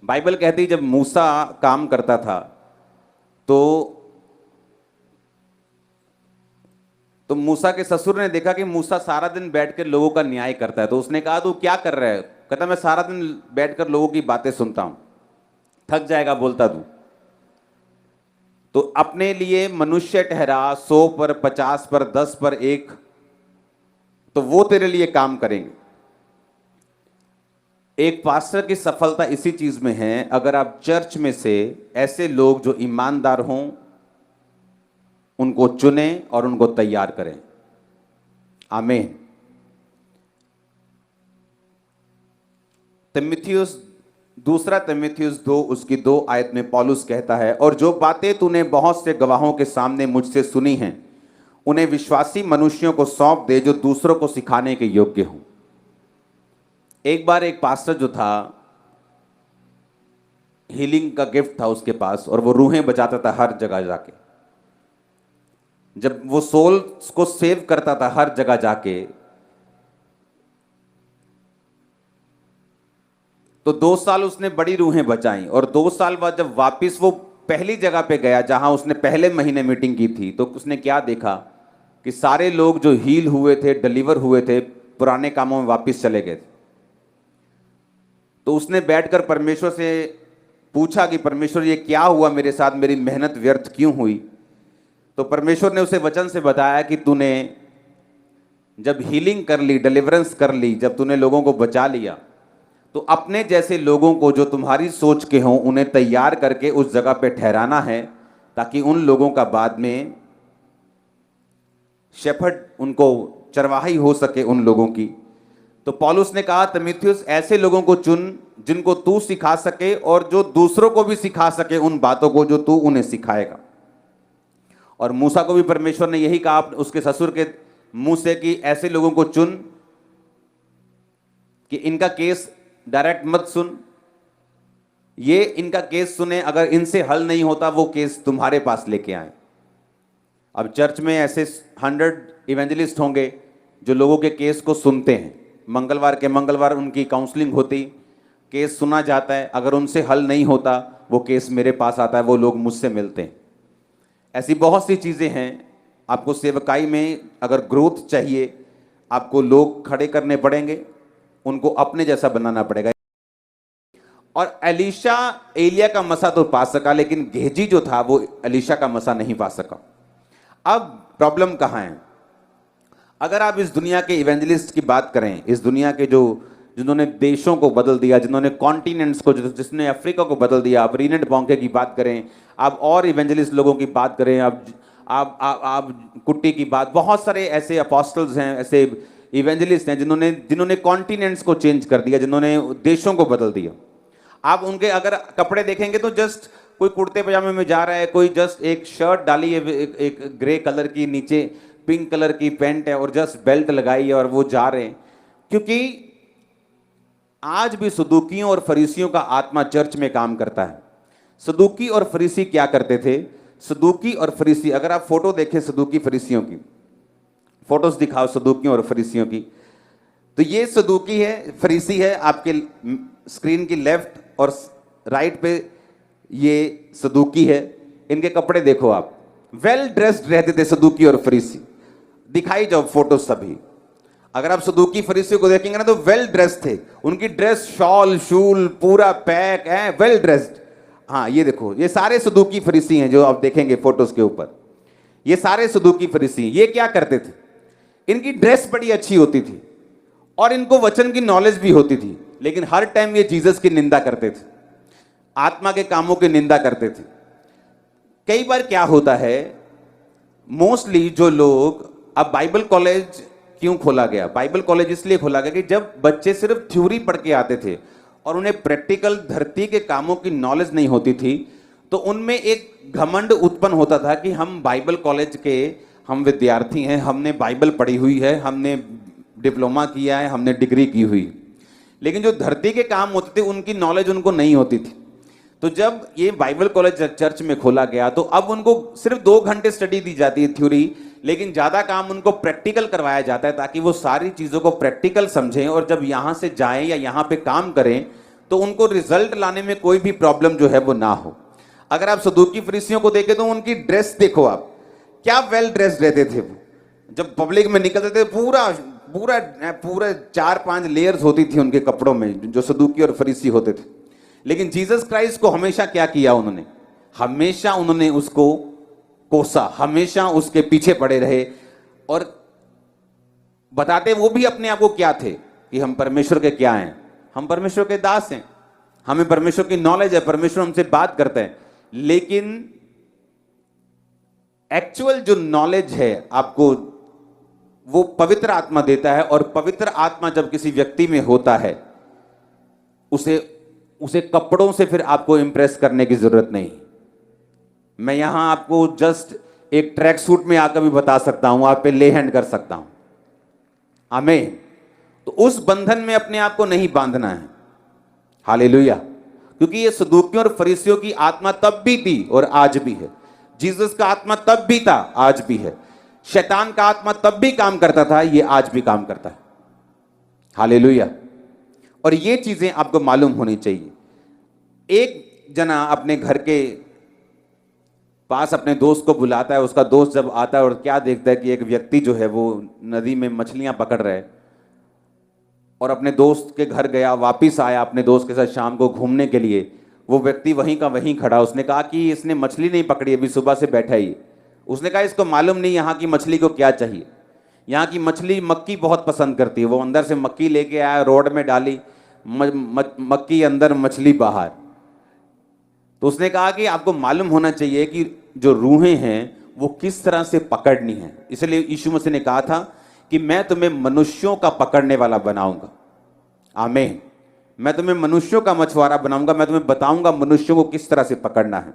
Bible कहती है जब मूसा काम करता था तो मूसा के ससुर ने देखा कि मूसा सारा दिन बैठकर लोगों का न्याय करता है, तो उसने कहा तू क्या कर रहा है? कहता मैं सारा दिन बैठकर लोगों की बातें सुनता हूं, थक जाएगा बोलता तू। तो अपने लिए मनुष्य ठहरा 100 पर, 50 पर, 10 पर, 1, तो वो तेरे लिए काम करेंगे। एक पास्टर की सफलता इसी चीज में है, अगर आप चर्च में से ऐसे लोग जो ईमानदार हों उनको चुने और उनको तैयार करें। आमीन। तीमुथियुस, दूसरा तीमुथियुस 2 उसकी 2 आयत में पौलुस कहता है, और जो बातें तूने बहुत से गवाहों के सामने मुझसे सुनी हैं उन्हें विश्वासी मनुष्यों को सौंप दे जो दूसरों को सिखाने के योग्य हों। एक बार एक पास्टर जो था, हीलिंग का गिफ्ट था उसके पास, और वो रूहें बचाता था हर जगह जाके। जब वो सोल्स को सेव करता था हर जगह जाके, तो 2 साल उसने बड़ी रूहें बचाई, और 2 साल बाद जब वापस वो पहली जगह पे गया जहां उसने पहले महीने मीटिंग की थी, तो उसने क्या देखा कि सारे लोग जो हील हुए थे, डिलीवर हुए थे, पुराने कामों में वापस चले गए थे। तो उसने बैठकर परमेश्वर से पूछा कि परमेश्वर ये क्या हुआ मेरे साथ, मेरी मेहनत व्यर्थ क्यों हुई? तो परमेश्वर ने उसे वचन से बताया कि तूने जब हीलिंग कर ली, डिलीवरेंस कर ली, जब तूने लोगों को बचा लिया, तो अपने जैसे लोगों को जो तुम्हारी सोच के हों उन्हें तैयार करके उस जगह पे ठहराना है, ताकि उन लोगों का बाद में शेफर्ड, उनको चरवाही हो सके उन लोगों की। तो पौलुस ने कहा तीमुथियुस ऐसे लोगों को चुन जिनको तू सिखा सके और जो दूसरों को भी सिखा सके उन बातों को जो तू उन्हें सिखाएगा। और मूसा को भी परमेश्वर ने यही कहा उसके ससुर के मुंह से कि ऐसे लोगों को चुन कि इनका केस डायरेक्ट मत सुन, ये इनका केस सुने, अगर इनसे हल नहीं होता वो केस तुम्हारे पास लेके आए। अब चर्च में ऐसे 100 इवेंजलिस्ट होंगे जो लोगों के केस को सुनते हैं, मंगलवार के मंगलवार उनकी काउंसलिंग होती, केस सुना जाता है, अगर उनसे हल नहीं होता वो केस मेरे पास आता है, वो लोग मुझसे मिलते हैं। ऐसी बहुत सी चीज़ें हैं। आपको सेवकाई में अगर ग्रोथ चाहिए, आपको लोग खड़े करने पड़ेंगे, उनको अपने जैसा बनाना पड़ेगा। और एलीशा एलिया का मसा तो पा सका, लेकिन गेहजी जो था वो एलीशा का मसा नहीं पा सका। अब प्रॉब्लम कहाँ है? अगर आप इस दुनिया के इवेंजलिस्ट की बात करें, इस दुनिया के जो जिन्होंने देशों को बदल दिया, जिन्होंने कॉन्टिनेंट्स को, जिसने अफ्रीका को बदल दिया, आप रीनेट बॉन्के की बात करें, आप और इवेंजलिस्ट लोगों की बात करें, आप कुट्टी की बात, बहुत सारे ऐसे अपोस्टल्स हैं, ऐसे इवेंजलिस्ट हैं जिन्होंने कॉन्टिनेंट्स को चेंज कर दिया, जिन्होंने देशों को बदल दिया। आप उनके अगर कपड़े देखेंगे तो जस्ट कोई कुर्ते पजामे में जा रहा है, कोई जस्ट एक शर्ट डाली है, एक ग्रे कलर की, नीचे पिंक कलर की पैंट है और जस्ट बेल्ट लगाई है और वो जा रहे हैं। क्योंकि आज भी सदूकियों और फरीसियों का आत्मा चर्च में काम करता है। सदूकी और फरीसी क्या करते थे? सदूकी और फरीसी, अगर आप फोटो देखें सदूकी फरीसियों की, फोटोज दिखाओ सदूकियों और फरीसियों की, तो ये सदूकी है, फरीसी है, आपके स्क्रीन की लेफ्ट और राइट पे ये सदूकी है। इनके कपड़े देखो आप, वेल ड्रेस्ड रहते थे सदूकी और फरीसी। दिखाई जाओ फोटो सभी, अगर आप सदूकी फरीसी को देखेंगे ना तो वेल ड्रेस्ड थे, उनकी ड्रेस शॉल शूल पूरा पैक है, वेल ड्रेस्ड। हाँ ये देखो, ये सारे सदूकी फरीसी हैं जो आप देखेंगे फोटोज के ऊपर, ये सारे सदूकी फरीसी। ये क्या करते थे? इनकी ड्रेस बड़ी अच्छी होती थी और इनको वचन की नॉलेज भी होती थी, लेकिन हर टाइम ये जीसस की निंदा करते थे, आत्मा के कामों की निंदा करते थे। कई बार क्या होता है, मोस्टली जो लोग, अब बाइबल कॉलेज क्यों खोला गया? बाइबल कॉलेज इसलिए खोला गया कि जब बच्चे सिर्फ थ्योरी पढ़ के आते थे और उन्हें प्रैक्टिकल धरती के कामों की नॉलेज नहीं होती थी, तो उनमें एक घमंड उत्पन्न होता था कि हम बाइबल कॉलेज के हम विद्यार्थी हैं, हमने बाइबल पढ़ी हुई है, हमने डिप्लोमा किया है, हमने डिग्री की हुई। लेकिन जो धरती के काम होते थे उनकी नॉलेज उनको नहीं होती थी। तो जब ये बाइबल कॉलेज चर्च में खोला गया तो अब उनको सिर्फ 2 घंटे स्टडी दी जाती है थ्योरी, लेकिन ज्यादा काम उनको प्रैक्टिकल करवाया जाता है ताकि वो सारी चीजों को प्रैक्टिकल समझें और जब यहां से जाएं या यहां पे काम करें तो उनको रिजल्ट लाने में कोई भी प्रॉब्लम जो है वो ना हो। अगर आप सदूकी फरीसियों को देखें तो उनकी ड्रेस देखो आप, क्या वेल ड्रेस्ड रहते थे वो। जब पब्लिक में निकलते थे पूरा पूरा पूरा 4-5 लेयर्स होती थी उनके कपड़ों में, जो सदूकी और फरीसी होते थे। लेकिन जीसस क्राइस्ट को हमेशा क्या किया उन्होंने, हमेशा उन्होंने उसको कोसा, हमेशा उसके पीछे पड़े रहे और बताते वो भी अपने आप को क्या थे कि हम परमेश्वर के क्या हैं, हम परमेश्वर के दास हैं, हमें परमेश्वर की नॉलेज है, परमेश्वर हमसे बात करते हैं। लेकिन एक्चुअल जो नॉलेज है आपको वो पवित्र आत्मा देता है, और पवित्र आत्मा जब किसी व्यक्ति में होता है उसे कपड़ों से फिर आपको इंप्रेस करने की जरूरत नहीं। मैं यहां आपको जस्ट एक ट्रैक सूट में आकर भी बता सकता हूं, आप पे ले हैंड कर सकता हूं। आमीन। तो उस बंधन में अपने आप को नहीं बांधना है। हालेलुया। क्योंकि ये सदूकियों और फरीसियों की आत्मा तब भी थी और आज भी है। जीसस का आत्मा तब भी था, आज भी है। शैतान का आत्मा तब भी काम करता था, ये आज भी काम करता है। हालेलुया। और ये चीजें आपको मालूम होनी चाहिए। एक जना अपने घर के पास अपने दोस्त को बुलाता है, उसका दोस्त जब आता है और क्या देखता है कि एक व्यक्ति जो है वो नदी में मछलियां पकड़ रहा है, और अपने दोस्त के घर गया, वापिस आया अपने दोस्त के साथ शाम को घूमने के लिए। वो व्यक्ति वहीं का वहीं खड़ा, उसने कहा कि इसने मछली नहीं पकड़ी, अभी सुबह से बैठा ही। उसने कहा इसको मालूम नहीं यहाँ की मछली को क्या चाहिए, यहाँ की मछली मक्की बहुत पसंद करती है। वो अंदर से मक्की लेके आया, रोड में डाली, मक्की अंदर मछली बाहर। तो उसने कहा कि आपको मालूम होना चाहिए कि जो रूहें हैं वो किस तरह से पकड़नी है। इसलिए यीशु मसीह ने कहा था कि मैं तुम्हें मनुष्यों का पकड़ने वाला बनाऊंगा। आमीन। मैं तुम्हें मनुष्यों का मछुआरा बनाऊंगा, मैं तुम्हें बताऊंगा मनुष्यों को किस तरह से पकड़ना है।